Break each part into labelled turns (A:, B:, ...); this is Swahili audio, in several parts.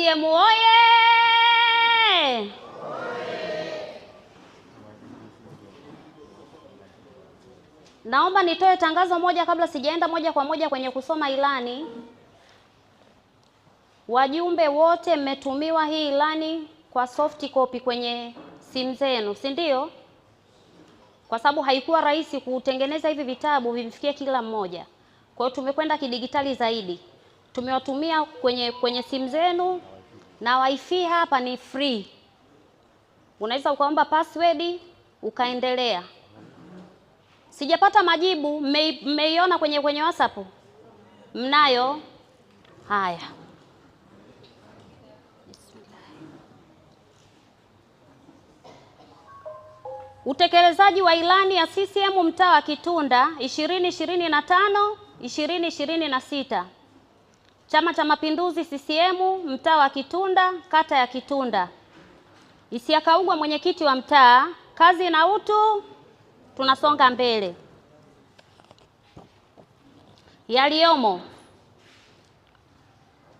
A: CCM oye! Naomba nitoe tangazo moja kabla sijaenda moja kwa moja kwenye kusoma ilani. Wajumbe wote mmetumiwa hii ilani kwa soft copy kwenye simu zenu, si ndio? Kwa sababu haikuwa rahisi kutengeneza hivi vitabu vimfikie kila mmoja. Kwa hiyo tumekwenda kidigitali zaidi. Tumewatumia kwenye simu zenu na wifi hapa ni free. Unaweza ukaomba password ukaendelea. Sijapata majibu, mmeiona kwenye WhatsApp? Mnayo? Haya. Utekelezaji wa ilani ya CCM mtaa wa Kitunda 2025-2026. Chama cha Mapinduzi CCM mtaa wa Kitunda, kata ya Kitunda. Isiakaugwa mwenyekiti wa mtaa, kazi na utu, tunasonga mbele. Yaliyomo: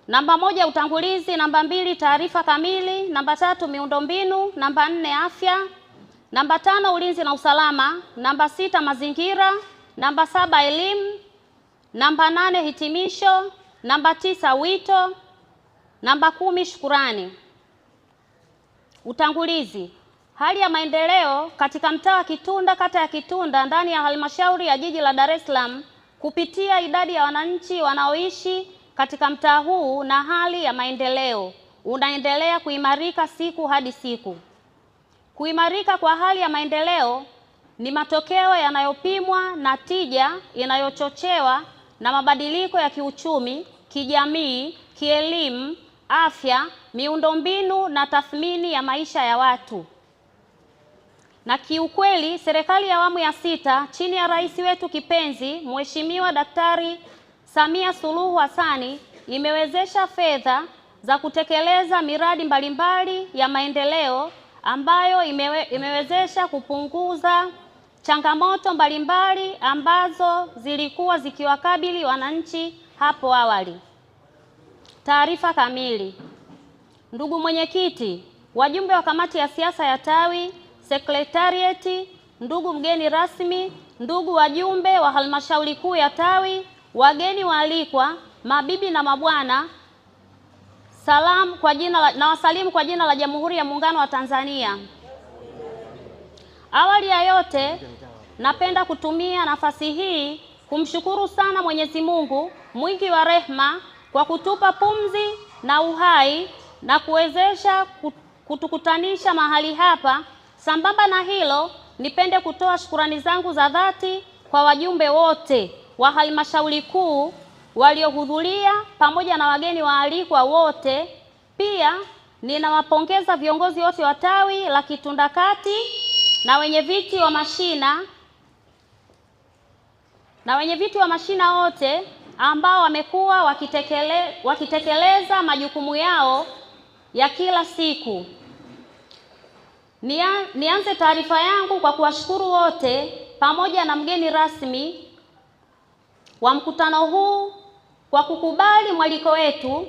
A: namba 1 utangulizi, namba 2 taarifa kamili, namba 3 miundombinu, namba 4 afya, namba 5 ulinzi na usalama, namba 6 mazingira, namba 7 elimu, namba 8 hitimisho, namba 9 wito, namba 10 shukurani. Utangulizi. Hali ya maendeleo katika mtaa wa Kitunda, kata ya Kitunda, ndani ya halmashauri ya jiji la Dar es Salaam kupitia idadi ya wananchi wanaoishi katika mtaa huu na hali ya maendeleo unaendelea kuimarika siku hadi siku. Kuimarika kwa hali ya maendeleo ni matokeo yanayopimwa na tija inayochochewa na mabadiliko ya kiuchumi, kijamii, kielimu, afya, miundombinu na tathmini ya maisha ya watu. Na kiukweli serikali ya awamu ya 6 chini ya rais wetu kipenzi Mheshimiwa Daktari Samia Suluhu Hassani imewezesha fedha za kutekeleza miradi mbalimbali ya maendeleo ambayo imewezesha kupunguza changamoto mbalimbali ambazo zilikuwa zikiwakabili wananchi hapo awali. Taarifa kamili. Ndugu mwenyekiti, wajumbe wa kamati ya siasa ya tawi, sekretarieti, ndugu mgeni rasmi, ndugu wajumbe wa halmashauri kuu ya tawi, wageni waalikwa, mabibi na mabwana, nawasalimu kwa jina la Jamhuri ya Muungano wa Tanzania. Awali ya yote, napenda kutumia nafasi hii kumshukuru sana Mwenyezi Mungu mwingi wa rehema kwa kutupa pumzi na uhai na kuwezesha kutukutanisha mahali hapa. Sambamba na hilo, nipende kutoa shukurani zangu za dhati kwa wajumbe wote wa halmashauri kuu waliohudhuria pamoja na wageni waalikwa wote. Pia ninawapongeza viongozi wote wa tawi la Kitunda Kati na wenye viti wa mashina wote ambao wamekuwa wakitekeleza majukumu yao ya kila siku. Nianze taarifa yangu kwa kuwashukuru wote pamoja na mgeni rasmi wa mkutano huu kwa kukubali mwaliko wetu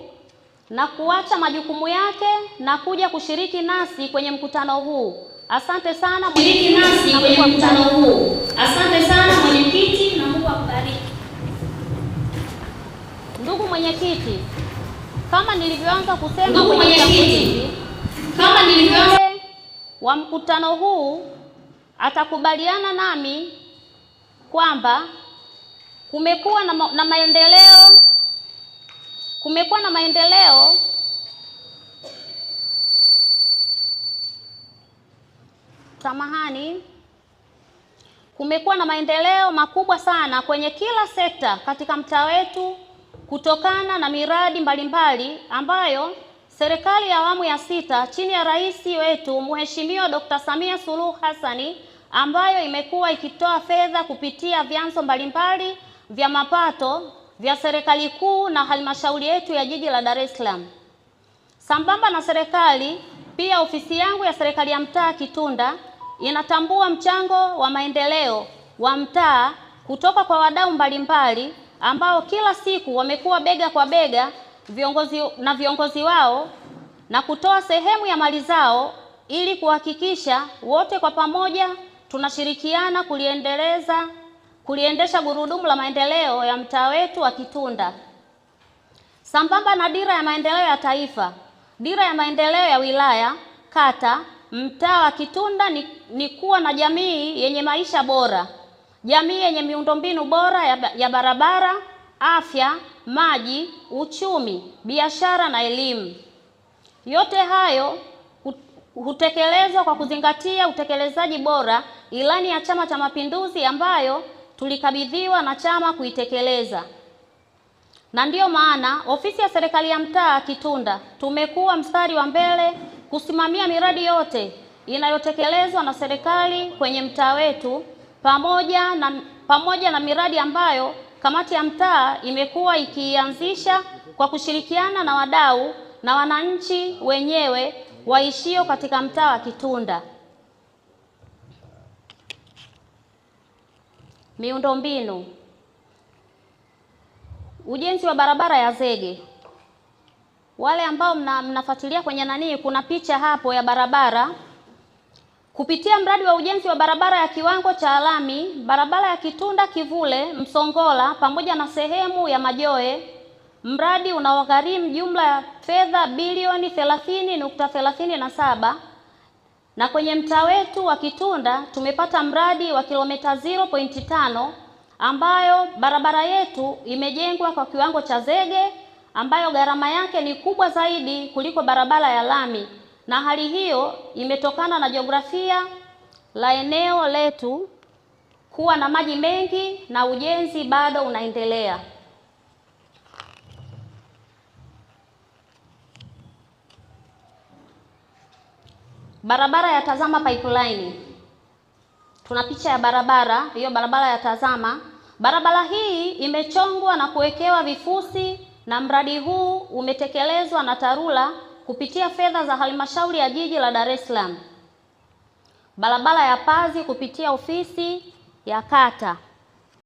A: na kuacha majukumu yake na kuja kushiriki nasi kwenye mkutano huu. Asante sana mwenyekiti na Mungu akubariki. Ndugu mwenyekiti, kama nilivyoanza kusema wa mkutano huu atakubaliana nami kwamba kumekuwa na maendeleo kumekuwa na maendeleo makubwa sana kwenye kila sekta katika mtaa wetu kutokana na miradi mbalimbali ambayo serikali ya awamu ya 6 chini ya rais wetu Mheshimiwa Dr. Samia Suluhu Hassani ambayo imekuwa ikitoa fedha kupitia vyanzo mbalimbali vya mapato vya serikali kuu na halmashauri yetu ya jiji la Dar es Salaam. Sambamba na serikali, pia ofisi yangu ya serikali ya mtaa Kitunda inatambua mchango wa maendeleo wa mtaa kutoka kwa wadau mbalimbali ambao kila siku wamekuwa bega kwa bega viongozi wao na kutoa sehemu ya mali zao ili kuhakikisha wote kwa pamoja tunashirikiana kuliendesha gurudumu la maendeleo ya mtaa wetu wa Kitunda. Sambamba na dira ya maendeleo ya taifa, dira ya maendeleo ya wilaya, kata, mtaa wa Kitunda ni kuwa na jamii yenye maisha bora, jamii yenye miundombinu bora ya barabara, afya, maji, uchumi, biashara na elimu. Yote hayo hutekelezwa kwa kuzingatia utekelezaji bora ilani ya Chama cha Mapinduzi ambayo tulikabidhiwa na chama kuitekeleza. Na ndiyo maana ofisi ya serikali ya mtaa Kitunda tumekuwa mstari wa mbele kusimamia miradi yote inayotekelezwa na serikali kwenye mtaa wetu, pamoja na miradi ambayo kamati ya mtaa imekuwa ikianzisha kwa kushirikiana na wadau na wananchi wenyewe waishio katika mtaa wa Kitunda. Miundombinu. Ujenzi wa barabara ya zege. Wale ambao mnafuatilia kwenye kuna picha hapo ya barabara. Kupitia mradi wa ujenzi wa barabara ya kiwango cha lami, barabara ya Kitunda Kivule Msongola pamoja na sehemu ya Majoe, mradi unaogharimu jumla ya fedha bilioni 30.37, na kwenye mtaa wetu wa Kitunda tumepata mradi wa kilomita 0.5 ambayo barabara yetu imejengwa kwa kiwango cha zege ambayo gharama yake ni kubwa zaidi kuliko barabara ya lami, na hali hiyo imetokana na jiografia la eneo letu kuwa na maji mengi na ujenzi bado unaendelea. Barabara ya Tazama Pipeline. Tuna picha ya barabara, hiyo barabara ya Tazama. Barabara hii imechongwa na kuwekewa vifusi na mradi huu umetekelezwa na TARURA kupitia fedha za halmashauri ya jiji la Dar es Salaam. Barabara ya Pazi kupitia ofisi ya kata.